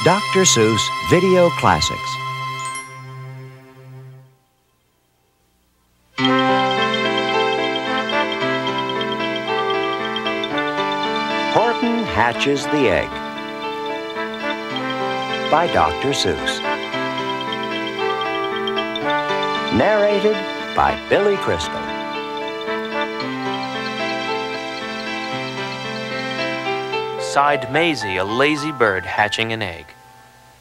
Dr. Seuss Video Classics. Horton Hatches the Egg by Dr. Seuss. Narrated by Billy Crystal. Sighed Maisie, a lazy bird hatching an egg.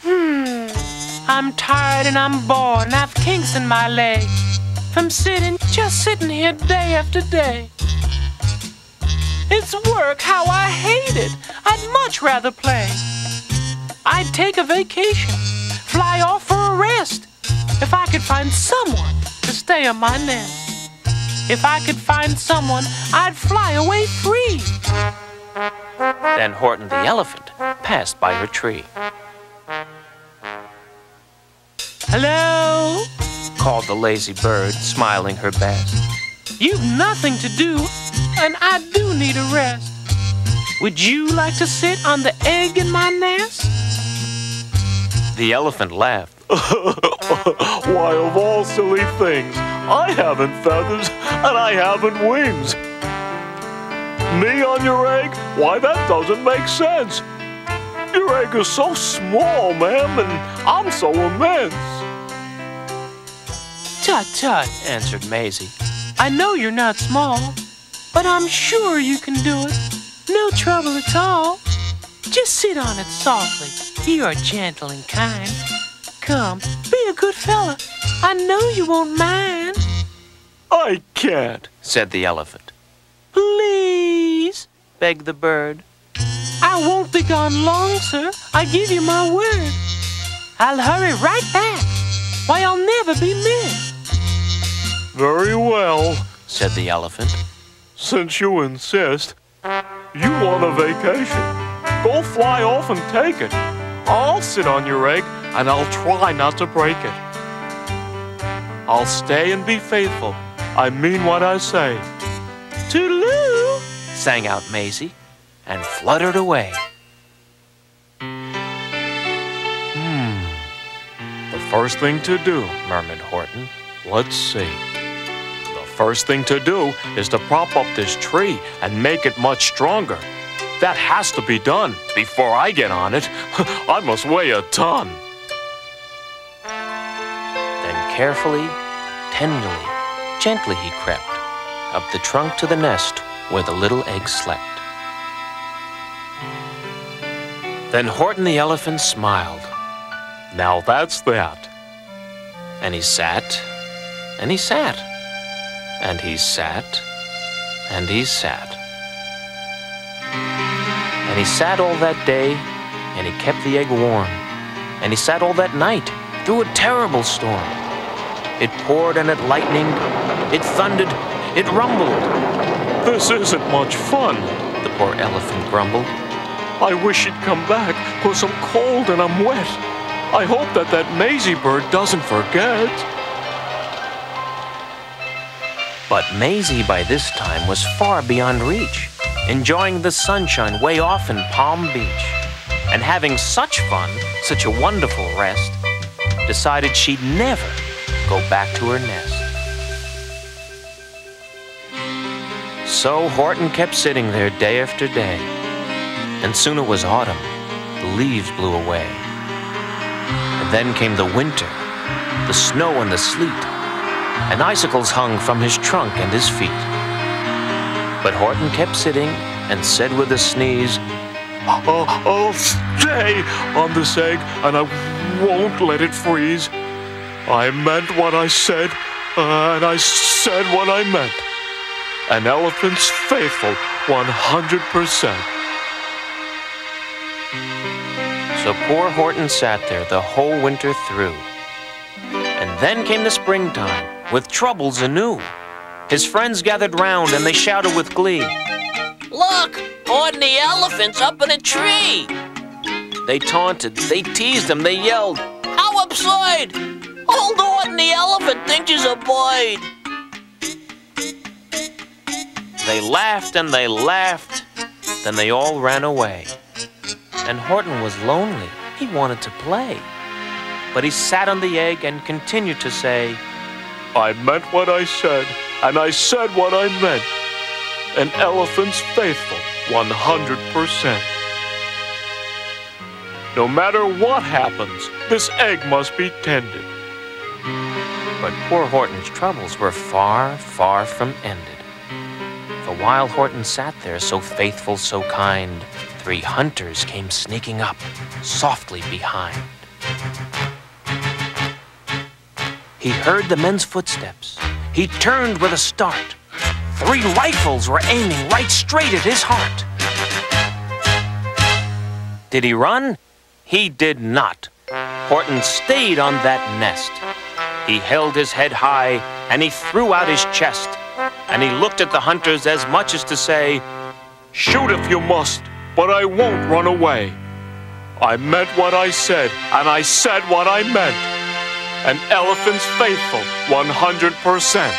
I'm tired and I'm bored and I've kinks in my leg from just sitting here day after day. It's work, how I hate it. I'd much rather play. I'd take a vacation, fly off for a rest, if I could find someone to stay on my nest. If I could find someone, I'd fly away free. Then Horton the elephant passed by her tree. Hello? Called the lazy bird, smiling her best. You've nothing to do, and I do need a rest. Would you like to sit on the egg in my nest? The elephant laughed. Why, of all silly things, I haven't feathers and I haven't wings. Me on your egg? Why, that doesn't make sense. Your egg is so small, ma'am, and I'm so immense. Tut, tut, Answered Maisie. I know you're not small, but I'm sure you can do it. No trouble at all. Just sit on it softly. You are gentle and kind. Come, be a good fella. I know you won't mind. I can't, said the elephant. Please, Begged the bird. I won't be gone long, sir. I give you my word. I'll hurry right back. Why, I'll never be missed. Very well, said the elephant. Since you insist, you want a vacation. Go fly off and take it. I'll sit on your egg and I'll try not to break it. I'll stay and be faithful. I mean what I say. Toodaloo, Sang out Maisie and fluttered away. The first thing to do, murmured Horton. Let's see. The first thing to do is to prop up this tree and make it much stronger. That has to be done before I get on it. I must weigh a ton. Then carefully, tenderly, gently he crept up the trunk to the nest where the little egg slept. Then Horton the elephant smiled. Now that's that. And he sat, and he sat, and he sat, and he sat. And he sat all that day, and he kept the egg warm. And he sat all that night through a terrible storm. It poured and it lightened, it thundered, it rumbled. This isn't much fun, The poor elephant grumbled. I wish he'd come back, 'cause I'm cold and I'm wet. I hope that Maisie bird doesn't forget. But Maisie by this time was far beyond reach, enjoying the sunshine way off in Palm Beach, and having such fun, such a wonderful rest, decided she'd never go back to her nest. So Horton kept sitting there day after day, and soon it was autumn. The leaves blew away. And then came the winter, the snow and the sleet, and icicles hung from his trunk and his feet. But Horton kept sitting and said with a sneeze, I'll stay on this egg and I won't let it freeze. I meant what I said, and I said what I meant. An elephant's faithful 100%. So poor Horton sat there the whole winter through. And then came the springtime, with troubles anew. His friends gathered round and they shouted with glee, Look, Horton the elephant's up in a tree. They taunted, they teased him, they yelled, How absurd! Old Horton the elephant thinks he's a bird. They laughed and they laughed, then they all ran away. And Horton was lonely. He wanted to play. But he sat on the egg and continued to say, I meant what I said, and I said what I meant. An elephant's faithful, 100%. No matter what happens, this egg must be tended. But poor Horton's troubles were far, far from ended. For while Horton sat there so faithful, so kind, 3 hunters came sneaking up, softly behind. He heard the men's footsteps. He turned with a start. 3 rifles were aiming right straight at his heart. Did he run? He did not. Horton stayed on that nest. He held his head high, and he threw out his chest. And he looked at the hunters as much as to say, shoot if you must, but I won't run away. I meant what I said, and I said what I meant. An elephant's faithful, 100%.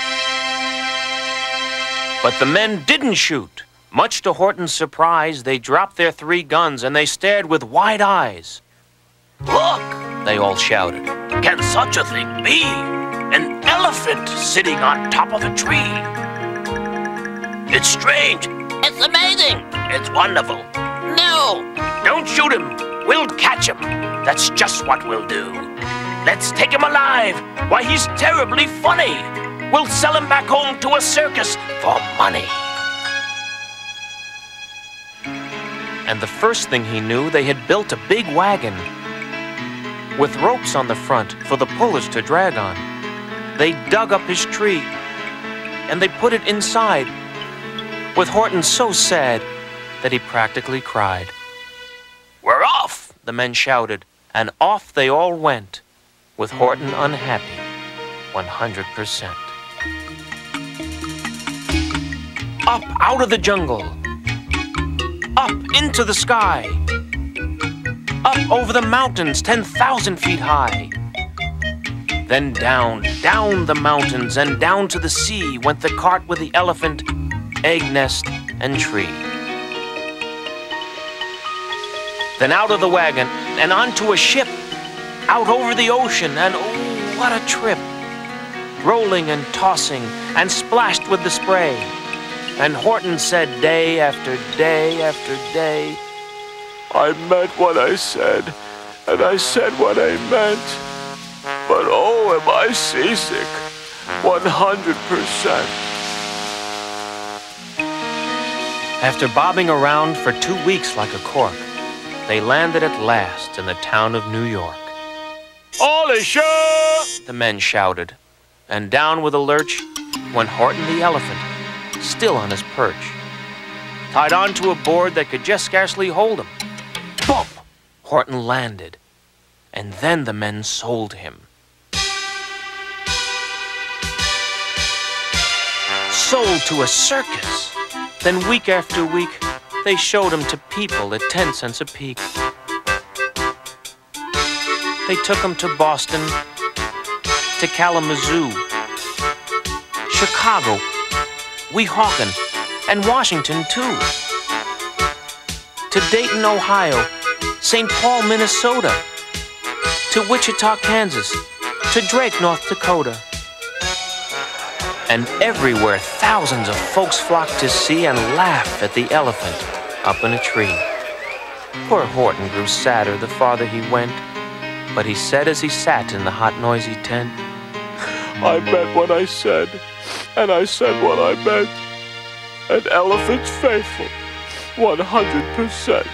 But the men didn't shoot. Much to Horton's surprise, they dropped their 3 guns and they stared with wide eyes. Look! They all shouted. Can such a thing be? An elephant sitting on top of a tree. It's strange. It's amazing. It's wonderful. No! Don't shoot him. We'll catch him. That's just what we'll do. Let's take him alive. Why, he's terribly funny. We'll sell him back home to a circus for money. And the first thing he knew, they had built a big wagon with ropes on the front for the pullers to drag on. They dug up his tree and they put it inside, with Horton so sad that he practically cried. We're off, the men shouted, and off they all went, with Horton unhappy, 100%. Up out of the jungle, up into the sky, up over the mountains 10,000 feet high. Then down, down the mountains and down to the sea went the cart with the elephant, egg nest, and tree. Then out of the wagon and onto a ship, out over the ocean, and oh, what a trip! Rolling and tossing and splashed with the spray. And Horton said day after day after day, I meant what I said, and I said what I meant. But oh, am I seasick, 100%. After bobbing around for 2 weeks like a cork, they landed at last in the town of New York. All ashore! The men shouted, and down with a lurch went Horton the elephant, still on his perch, tied onto a board that could just scarcely hold him. Bump! Horton landed, and then the men sold him. Sold to a circus. Then week after week, they showed him to people at 10 cents a peek. They took him to Boston, to Kalamazoo, Chicago, Weehawken, and Washington too. To Dayton, Ohio, St. Paul, Minnesota, to Wichita, Kansas, to Drake, North Dakota. And everywhere thousands of folks flocked to see and laugh at the elephant up in a tree. Poor Horton grew sadder the farther he went, but he said as he sat in the hot, noisy tent, I meant what I said, and I said what I meant. An elephant's faithful, 100%.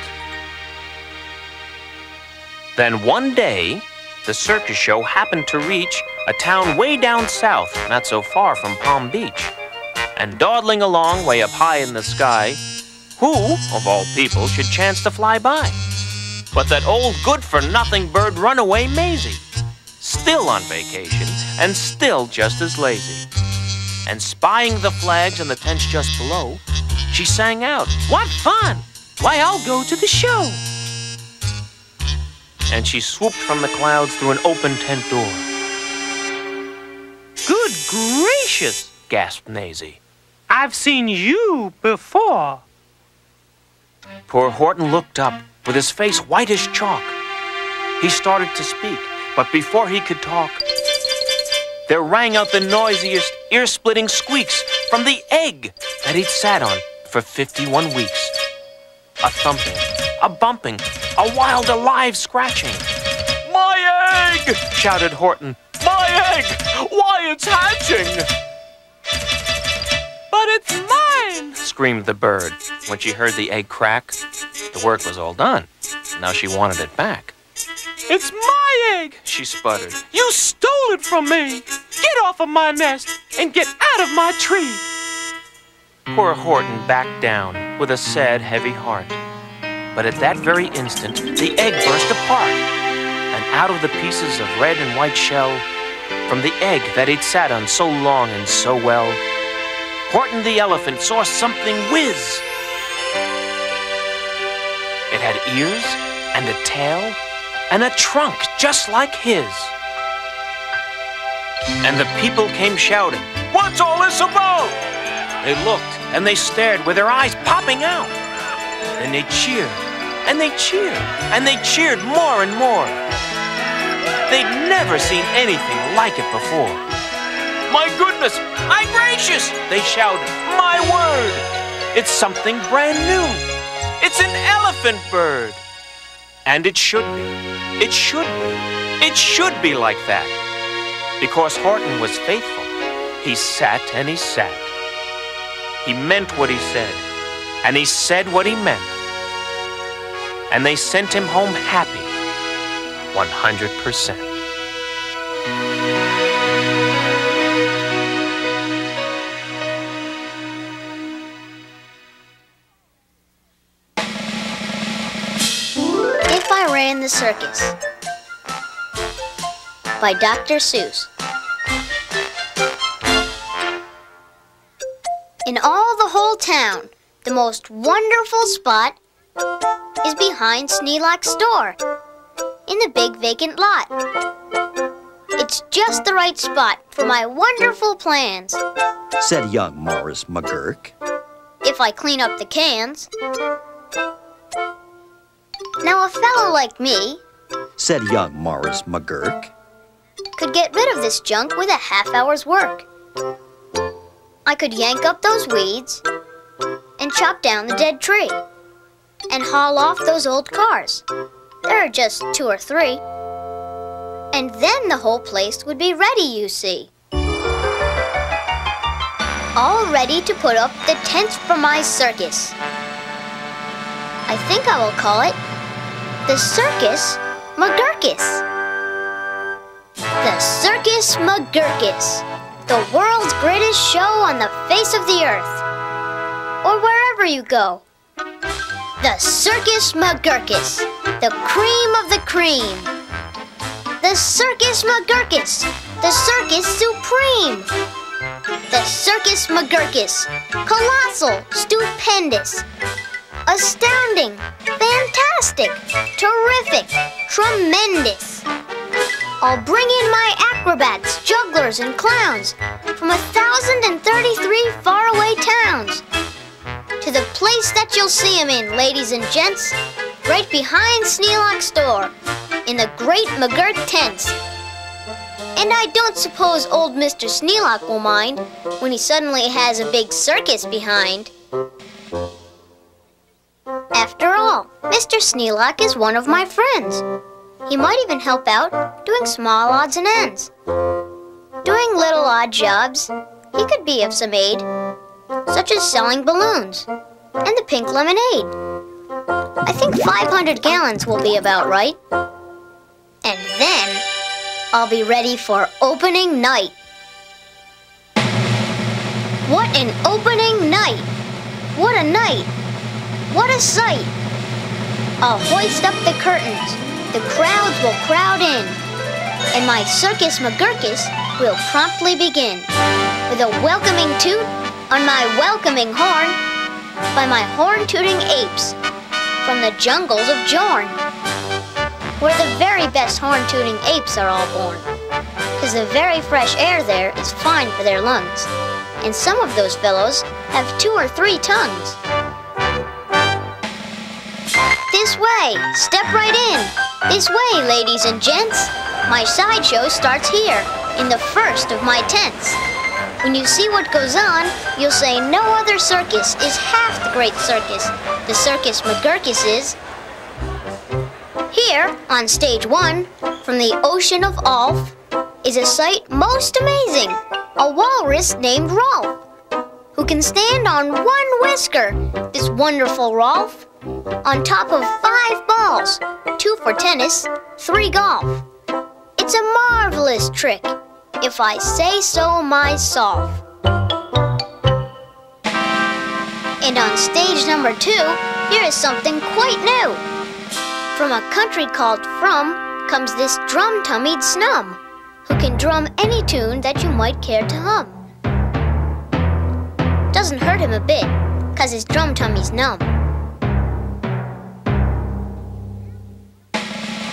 Then one day, the circus show happened to reach a town way down south, not so far from Palm Beach. And dawdling along way up high in the sky, who, of all people, should chance to fly by? But that old good-for-nothing bird runaway Maisie, still on vacation and still just as lazy. And spying the flags in the tents just below, she sang out, "What fun! Why, I'll go to the show!" And she swooped from the clouds through an open tent door. "Good gracious!" gasped Maisie. I've seen you before. Poor Horton looked up with his face white as chalk. He started to speak, but before he could talk, there rang out the noisiest, ear-splitting squeaks from the egg that he'd sat on for 51 weeks. A thumping, a bumping, a wild, alive scratching. My egg! Shouted Horton. My egg! Why, it's hatching! But it's mine! Screamed the bird. When she heard the egg crack, the work was all done. Now she wanted it back. It's my egg! She sputtered. You stole it from me! Get off of my nest and get out of my tree! Poor Horton backed down with a sad, heavy heart. But at that very instant, the egg burst apart, and out of the pieces of red and white shell, from the egg that he'd sat on so long and so well, Horton the elephant saw something whiz. It had ears and a tail and a trunk just like his. And the people came shouting, What's all this about? They looked and they stared with their eyes popping out. Then they cheered and they cheered and they cheered more and more. They'd never seen anything like it before. My goodness! My gracious! They shouted. My word! It's something brand new. It's an elephant bird. And it should be. It should be. It should be like that. Because Horton was faithful. He sat and he sat. He meant what he said. And he said what he meant. And they sent him home happy. 100%. If I Ran the Circus by Dr. Seuss. In all the whole town, the most wonderful spot is behind Sneelak's store, in the big vacant lot. It's just the right spot for my wonderful plans, said young Morris McGurk. if I clean up the cans. Now a fellow like me, said young Morris McGurk, could get rid of this junk with a half-hour's work. I could yank up those weeds and chop down the dead tree and haul off those old cars. There are just 2 or 3. And then the whole place would be ready, you see. All ready to put up the tent for my circus. I think I will call it the Circus McGurkus. The Circus McGurkus, the world's greatest show on the face of the earth, or wherever you go. The Circus McGurkus, the cream of the cream. The Circus McGurkus, the circus supreme. The Circus McGurkus, colossal, stupendous, astounding, fantastic, terrific, tremendous. I'll bring in my acrobats, jugglers, and clowns from 1,033 faraway towns to the place that you'll see 'em in, ladies and gents, right behind Sneelak's store, in the great McGurk tents. And I don't suppose old Mr. Sneelak will mind when he suddenly has a big circus behind. After all, Mr. Sneelak is one of my friends. He might even help out doing small odds and ends. Doing little odd jobs, he could be of some aid, such as selling balloons and the pink lemonade. I think 500 gallons will be about right. And then I'll be ready for opening night. What an opening night! What a night! What a sight! I'll hoist up the curtains. The crowds will crowd in. And my Circus McGurkus will promptly begin. With a welcoming toot on my welcoming horn by my horn-tooting apes from the jungles of Jorn, where the very best horn-tooting apes are all born. 'Cause the very fresh air there is fine for their lungs. And some of those fellows have 2 or 3 tongues. This way, step right in. This way, ladies and gents. My sideshow starts here, in the first of my tents. When you see what goes on, you'll say no other circus is half the great circus the Circus McGurkus is. Here, on stage 1, from the ocean of Alf, is a sight most amazing. A walrus named Rolf, who can stand on one whisker, this wonderful Rolf, on top of 5 balls, 2 for tennis, 3 golf. It's a marvelous trick, if I say so myself. And on stage number 2, here is something quite new. From a country called From comes this drum-tummied snum, who can drum any tune that you might care to hum. Doesn't hurt him a bit, 'cause his drum tummy's numb.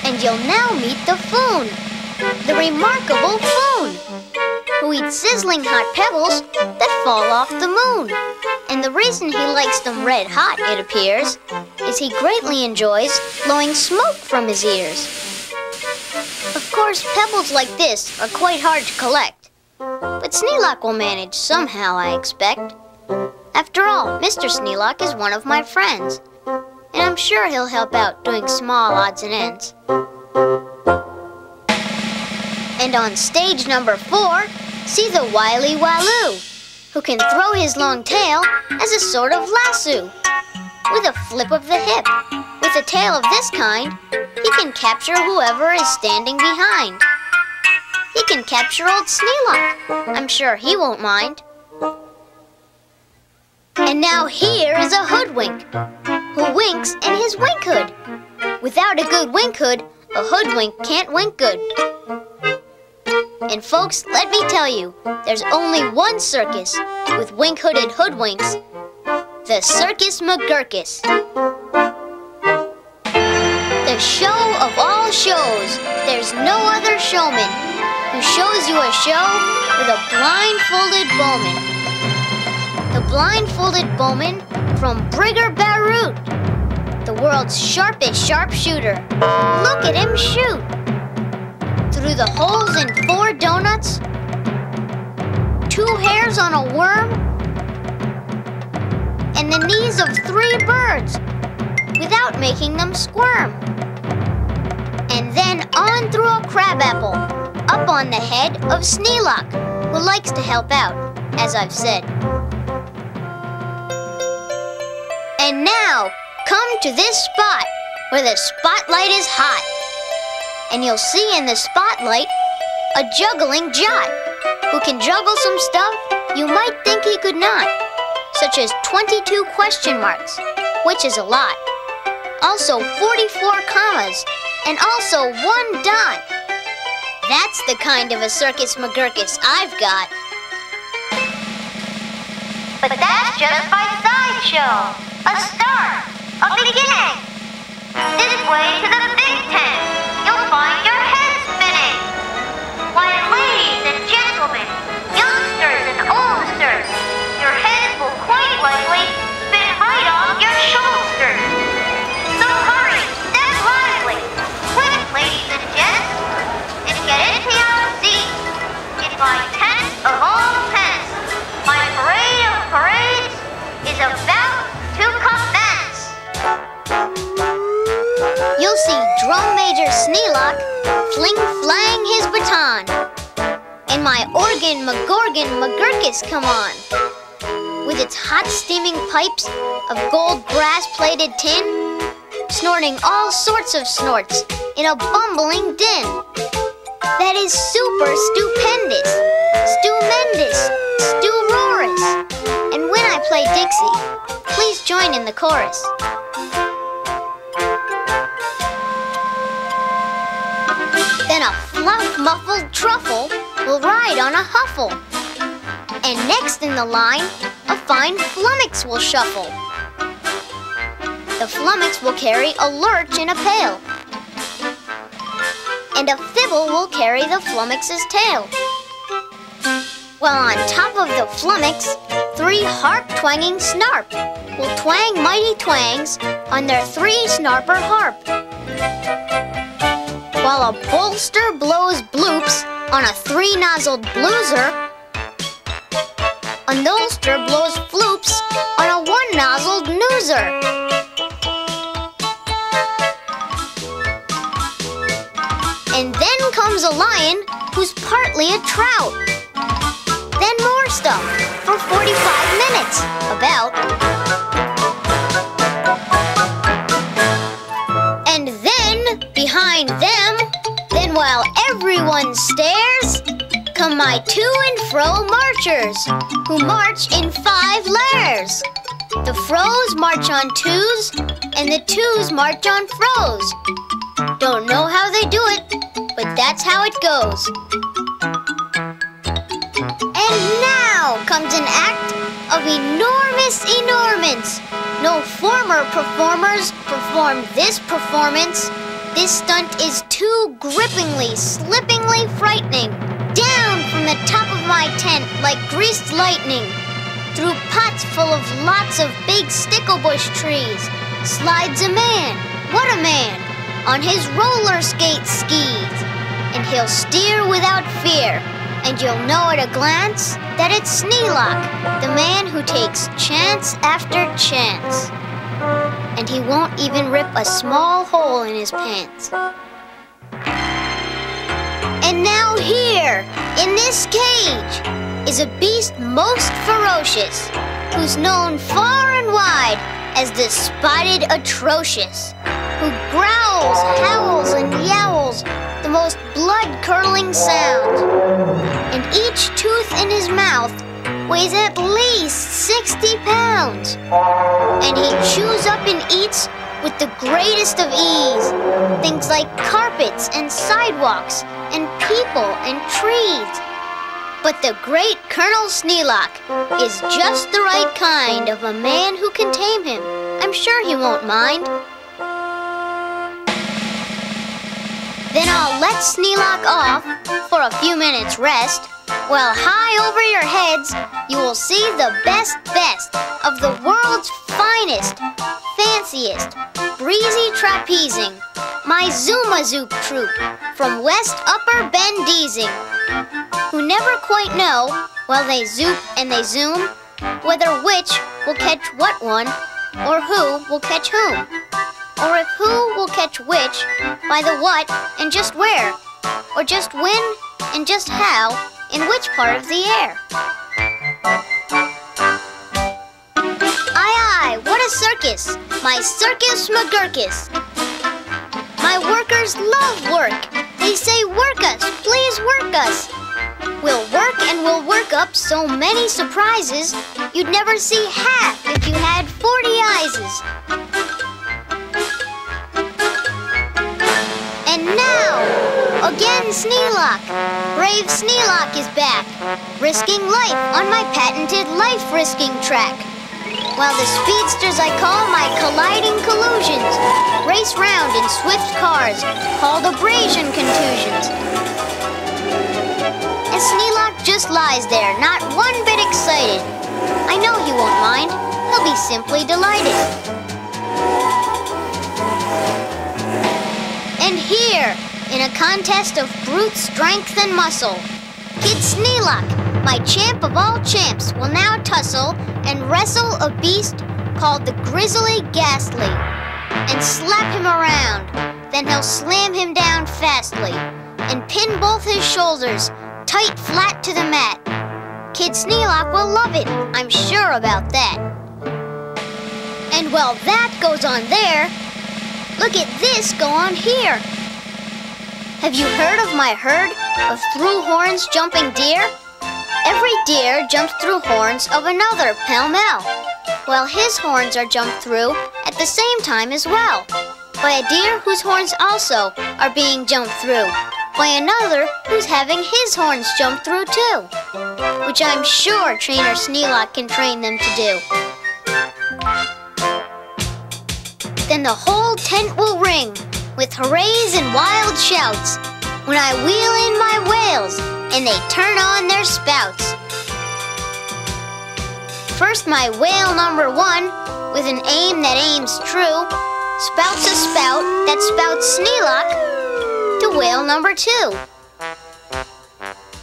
And you'll now meet the Foon, the remarkable Foon, who eats sizzling hot pebbles that fall off the moon. And the reason he likes them red hot, it appears, is he greatly enjoys blowing smoke from his ears. Of course, pebbles like this are quite hard to collect, but Sneelock will manage somehow, I expect. After all, Mr. Sneelock is one of my friends, and I'm sure he'll help out doing small odds and ends. And on stage number 4, see the wily Waloo, who can throw his long tail as a sort of lasso. With a flip of the hip, with a tail of this kind, he can capture whoever is standing behind. He can capture old Sneelock. I'm sure he won't mind. And now here is a hoodwink, who winks in his wink hood. Without a good wink hood, a hoodwink can't wink good. And folks, let me tell you, there's only one circus with wink-hooded hoodwinks, the Circus McGurkus. The show of all shows, there's no other showman who shows you a show with a blindfolded bowman. The blindfolded bowman from Brigger Barroot, the world's sharpest sharpshooter. Look at him shoot! Through the holes in 4 donuts, 2 hairs on a worm, and the knees of 3 birds without making them squirm. And then on through a crabapple, up on the head of Sneelock, who likes to help out, as I've said. And now, come to this spot where the spotlight is hot. And you'll see in the spotlight a juggling Jot, who can juggle some stuff you might think he could not, such as 22 question marks, which is a lot. Also 44 commas, and also 1 dot. That's the kind of a Circus McGurkus I've got. But that's just my sideshow, a start, a beginning. This way to the big tent, you'll find your head spinning. Why, ladies and gentlemen, youngsters and oldsters, your heads will quite likely spin right off your shoulders. So hurry, step lively, quick, ladies and gents, and get into your seats. In my tent of all tents, my parade of parades is about to commence. You'll see Drum Major Sneelock fling-flang his baton, and my organ McGorgan McGurkus come on, with its hot steaming pipes of gold brass-plated tin, snorting all sorts of snorts in a bumbling din. That is super stupendous, stupendous, stu-rorous. And when I play Dixie, please join in the chorus. Then a fluff-muffled truffle will ride on a huffle. And next in the line, a fine flummox will shuffle. The flummox will carry a lurch in a pail. And a fibble will carry the flummox's tail. While on top of the flummox, 3 harp-twanging snarp will twang mighty twangs on their 3 snarper harp. while a bolster blows bloops on a 3-nozzled blueser, a nolster blows floops on a 1-nozzled noozer. And then comes a lion who's partly a trout. Then more stuff for 45 minutes, about. And then, behind them, then while everyone stares, come my to and fro marchers, who march in 5 layers. The fros march on 2s, and the 2s march on fros. Don't know how they do it, but that's how it goes. And now comes an act of enormous enormance. No former performers performed this performance. This stunt is too grippingly, slippingly frightening. Down from the top of my tent like greased lightning. Through pots full of lots of big sticklebush trees slides a man. What a man! On his roller skate skis. And he'll steer without fear. And you'll know at a glance that it's Sneelock, the man who takes chance after chance. And he won't even rip a small hole in his pants. And now here, in this cage, is a beast most ferocious, who's known far and wide as the Spotted Atrocious, who growls, howls, and yowls the most blood-curdling sounds. And each tooth in his mouth weighs at least 60 pounds. And he chews up and eats with the greatest of ease things like carpets and sidewalks and people and trees. But the great Colonel Sneelock is just the right kind of a man who can tame him. I'm sure he won't mind. Then I'll let Sneelock off for a few minutes rest, while high over your heads you will see the best of the world's finest, fanciest, breezy trapezing, my Zoom-a-Zoop troupe from West Upper Bendeezing, who never quite know, while they zoop and they zoom, whether which will catch what one, or who will catch whom, or if who will catch which by the what and just where, or just when and just how in which part of the air. Aye, aye, what a circus, my Circus McGurkus. My workers love work. They say, work us, please work us. We'll work and we'll work up so many surprises you'd never see half if you had 40 eyeses. And now, again Sneelock. Brave Sneelock is back, risking life on my patented life-risking track. While the speedsters I call my colliding collusions race round in swift cars called abrasion contusions. And Sneelock just lies there, not one bit excited. I know he won't mind. He'll be simply delighted. And here, in a contest of brute strength and muscle, Kid Sneelock, my champ of all champs, will now tussle and wrestle a beast called the Grizzly Ghastly, and slap him around. Then he'll slam him down fastly, and pin both his shoulders tight flat to the mat. Kid Sneelock will love it, I'm sure about that. And while that goes on there, look at this go on here. Have you heard of my herd of through horns jumping deer? Every deer jumps through horns of another pell-mell, while his horns are jumped through at the same time as well, by a deer whose horns also are being jumped through, by another who's having his horns jumped through too, which I'm sure Trainer Sneelock can train them to do. Then the whole tent will ring with hoorays and wild shouts when I wheel in my whales and they turn on their spouts. First my whale number 1, with an aim that aims true, spouts a spout that spouts Sneelock to whale number 2.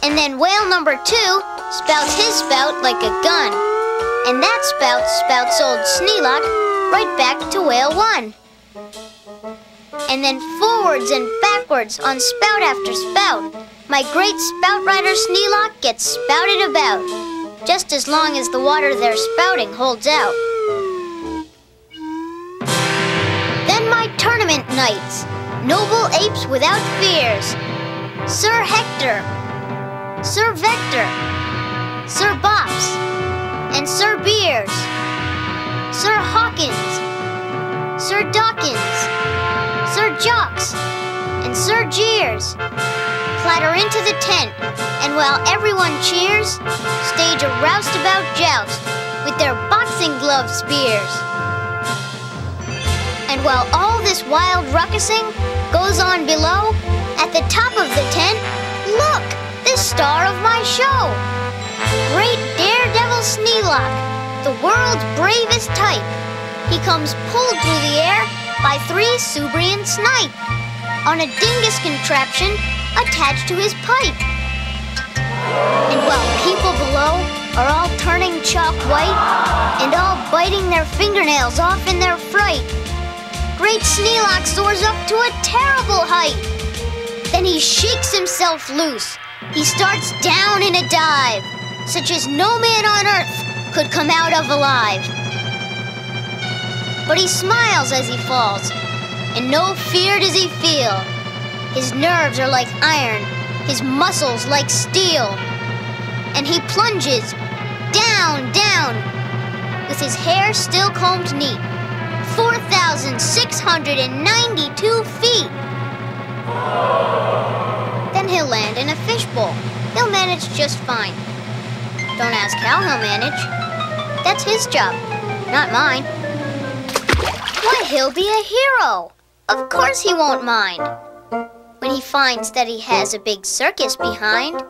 And then whale number 2 spouts his spout like a gun. And that spout spouts old Sneelock right back to whale 1. And then forwards and backwards on spout after spout, my great spout rider Sneelock gets spouted about, just as long as the water they're spouting holds out. Then my tournament knights, noble apes without fears, Sir Hector, Sir Vector, Sir Bops, and Sir Beers, Sir Hawkins, Sir Dawkins, Sir Jocks, and Sir Jeers clatter into the tent, and while everyone cheers, stage a roustabout joust with their boxing glove spears. And while all this wild ruckusing goes on below, at the top of the tent, look, the star of my show! Great daredevil Sneelock, the world's bravest type. He comes pulled through the air by 3 Subrian snipe on a dingus contraption attached to his pipe. And while people below are all turning chalk white and all biting their fingernails off in their fright, great Sneelock soars up to a terrible height. Then he shakes himself loose. He starts down in a dive, such as no man on earth could come out of alive. But he smiles as he falls, and no fear does he feel. His nerves are like iron, his muscles like steel. And he plunges down, down, with his hair still combed neat, 4,692 feet. Then he'll land in a fishbowl. He'll manage just fine. Don't ask how he'll manage. That's his job, not mine. Why, he'll be a hero. Of course he won't mind when he finds that he has a big circus behind.